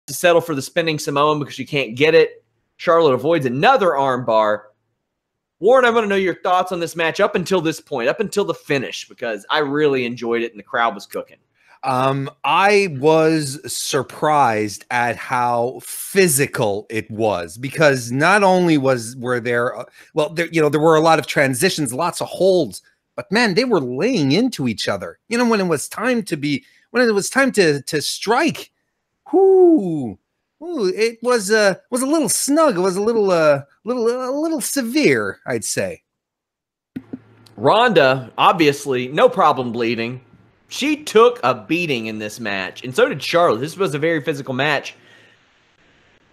to settle for the spinning Samoan because she can't get it. Charlotte avoids another armbar. Warren, I want to know your thoughts on this match up until this point, up until the finish, because I really enjoyed it and the crowd was cooking. I was surprised at how physical it was, because not only were there were a lot of transitions, lots of holds, but man, they were laying into each other. When it was time to strike, it was a little snug. It was a little severe, I'd say. Ronda, obviously, no problem bleeding. She took a beating in this match, and so did Charlotte. This was a very physical match.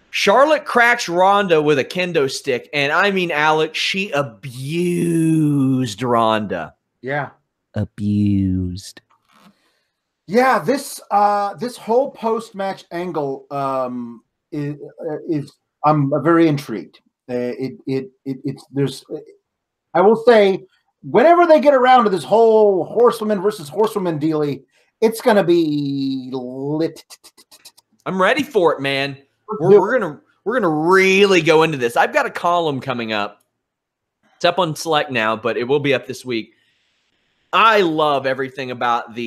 Charlotte cracks Ronda with a kendo stick, and I mean, Alex, she abused Ronda. Yeah. Abused. Yeah, this whole post-match angle is I'm very intrigued. I will say, whenever they get around to this whole horsewoman versus horsewoman dealy, it's gonna be lit. I'm ready for it, man. We're gonna really go into this. I've got a column coming up. It's up on Select now, but it will be up this week. I love everything about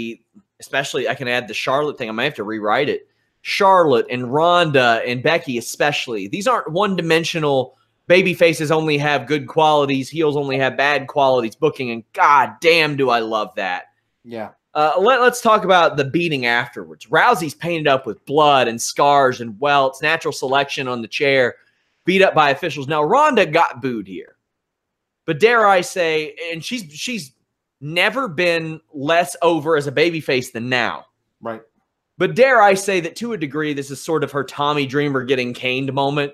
especially I can add the Charlotte thing. I might have to rewrite it. Charlotte and Ronda and Becky especially. These aren't one-dimensional. Baby faces only have good qualities. Heels only have bad qualities. Booking, and god damn do I love that. Yeah. Let's talk about the beating afterwards. Rousey's painted up with blood and scars and welts. Natural selection on the chair. Beat up by officials. Now, Ronda got booed here. But dare I say, and she's never been less over as a babyface than now. Right. But dare I say that to a degree, this is sort of her Tommy Dreamer getting caned moment.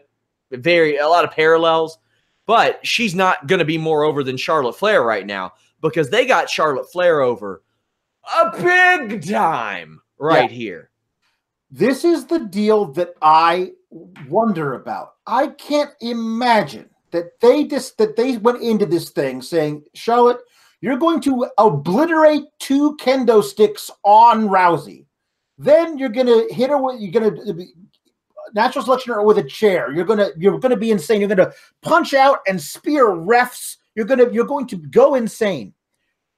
A lot of parallels. But she's not going to be more over than Charlotte Flair right now, because they got Charlotte Flair over a big time here. This is the deal that I wonder about. I can't imagine that they went into this thing saying, Charlotte, you're going to obliterate 2 kendo sticks on Rousey. Then you're going to hit her with, you're going to natural selection or with a chair. You're going to be insane. You're going to punch out and spear refs. You're going to go insane.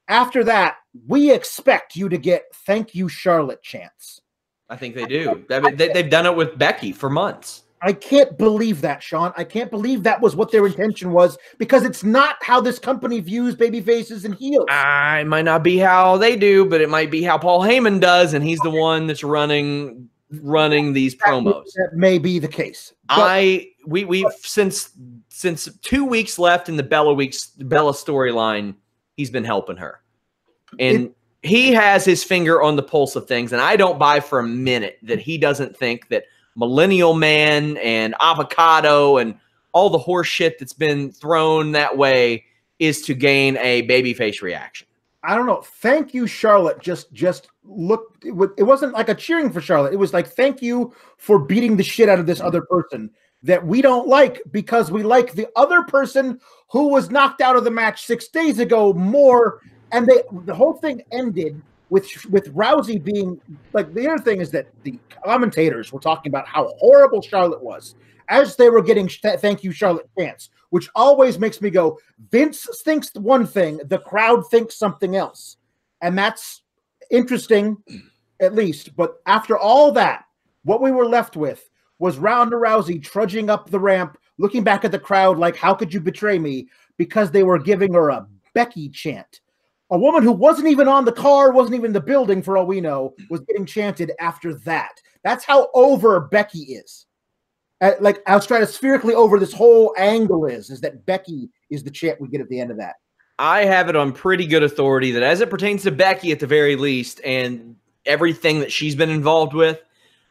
After that, we expect you to get "Thank you, Charlotte" chants. I think they do. They've done it with Becky for months. I can't believe that, Sean. I can't believe that was what their intention was, because it's not how this company views baby faces and heels. It might not be how they do, but it might be how Paul Heyman does, and he's the one that's running these promos. That may be the case. We've since 2 weeks left in the Bella storyline, he's been helping her. And he has his finger on the pulse of things, and I don't buy for a minute that he doesn't think that Millennial Man and Avocado and all the horse shit that's been thrown that way is to gain a babyface reaction. I don't know. Thank you, Charlotte. Just look. It wasn't like a cheering for Charlotte. It was like, thank you for beating the shit out of this other person that we don't like, because we like the other person who was knocked out of the match 6 days ago more. And the whole thing ended with Rousey being like, the other thing is that the commentators were talking about how horrible Charlotte was as they were getting "Thank you, Charlotte" chants, which always makes me go, Vince thinks one thing, the crowd thinks something else. And that's interesting, at least. But after all that, what we were left with was Ronda Rousey trudging up the ramp, looking back at the crowd like, how could you betray me? Because they were giving her a Becky chant. A woman who wasn't even on the car, wasn't even in the building for all we know, was getting chanted after that. That's how over Becky is. Like how stratospherically over this whole angle is that Becky is the chant we get at the end of that. I have it on pretty good authority that as it pertains to Becky at the very least, and everything that she's been involved with,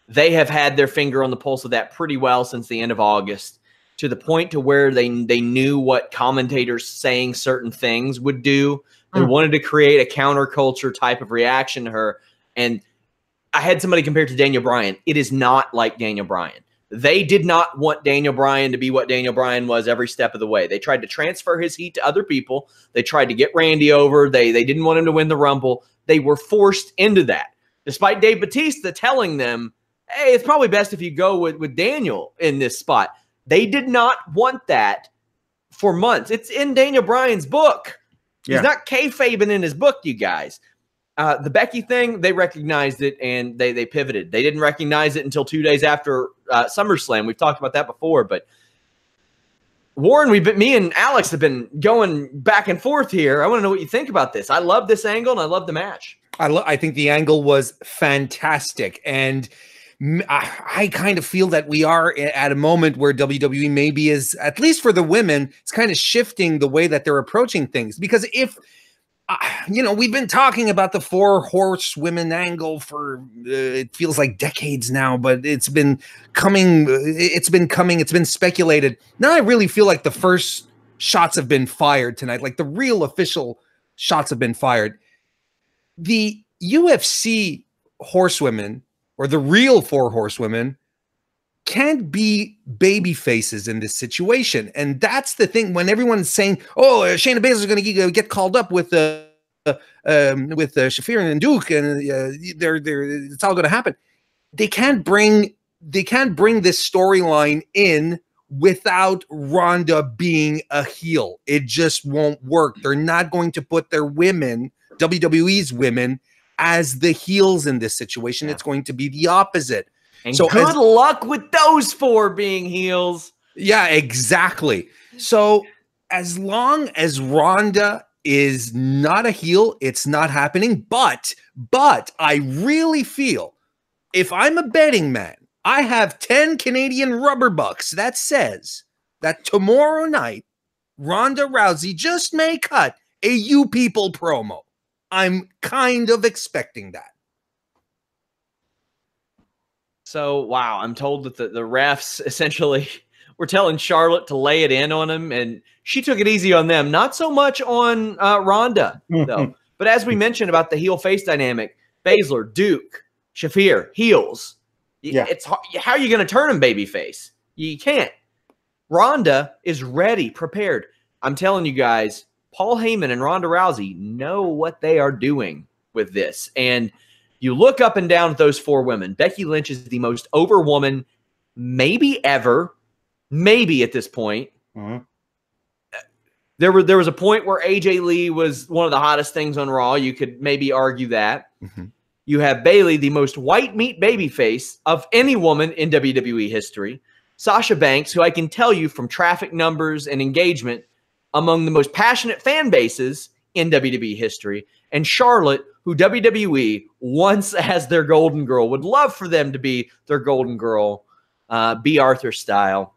they have had their finger on the pulse of that pretty well since the end of August, to the point to where they knew what commentators saying certain things would do. They wanted to create a counterculture type of reaction to her. And I had somebody compared to Daniel Bryan. It is not like Daniel Bryan. They did not want Daniel Bryan to be what Daniel Bryan was every step of the way. They tried to transfer his heat to other people. They tried to get Randy over. They didn't want him to win the Rumble. They were forced into that. Despite Dave Bautista telling them, hey, it's probably best if you go with Daniel in this spot. They did not want that for months. It's in Daniel Bryan's book. Yeah. He's not kayfabing in his book, you guys. The Becky thing, they recognized it and they pivoted. They didn't recognize it until 2 days after SummerSlam. We've talked about that before, but Warren, me and Alex have been going back and forth here. I want to know what you think about this. I love this angle and I love the match. I think the angle was fantastic, and I kind of feel that we are at a moment where WWE maybe is, at least for the women, it's kind of shifting the way that they're approaching things. Because if we've been talking about the 4 horsewomen angle for it feels like decades now, but it's been coming. It's been speculated. Now I really feel like the first shots have been fired tonight. Like the real official shots have been fired. The UFC horsewomen, or the real 4 horsewomen, can't be baby faces in this situation. And that's the thing. When everyone's saying, oh, Shayna Baszler is going to get called up with Shafir and Duke, and it's all going to happen. They can't bring this storyline in without Ronda being a heel. It just won't work. They're not going to put their women, WWE's women, as the heels in this situation. Yeah. It's going to be the opposite. And so good luck with those 4 being heels. Yeah, exactly. So as long as Ronda is not a heel, it's not happening. But I really feel, if I'm a betting man, I have 10 Canadian rubber bucks that says that tomorrow night, Ronda Rousey just may cut a "You People" promo. I'm kind of expecting that. So, wow, I'm told that the refs essentially were telling Charlotte to lay it in on him, and she took it easy on them. Not so much on Ronda, though. But as we mentioned about the heel-face dynamic, Baszler, Duke, Shafir, heels. Yeah. It's how are you going to turn him babyface? You can't. Ronda is ready, prepared. I'm telling you guys, Paul Heyman and Ronda Rousey know what they are doing with this. And you look up and down at those 4 women. Becky Lynch is the most over woman maybe ever, maybe at this point. Mm-hmm. There was a point where AJ Lee was one of the hottest things on Raw. You could maybe argue that. Mm-hmm. You have Bayley, the most white meat babyface of any woman in WWE history. Sasha Banks, who I can tell you from traffic numbers and engagement, among the most passionate fan bases in WWE history. And Charlotte, who WWE wants as their golden girl, would love for them to be their golden girl, B. Arthur style.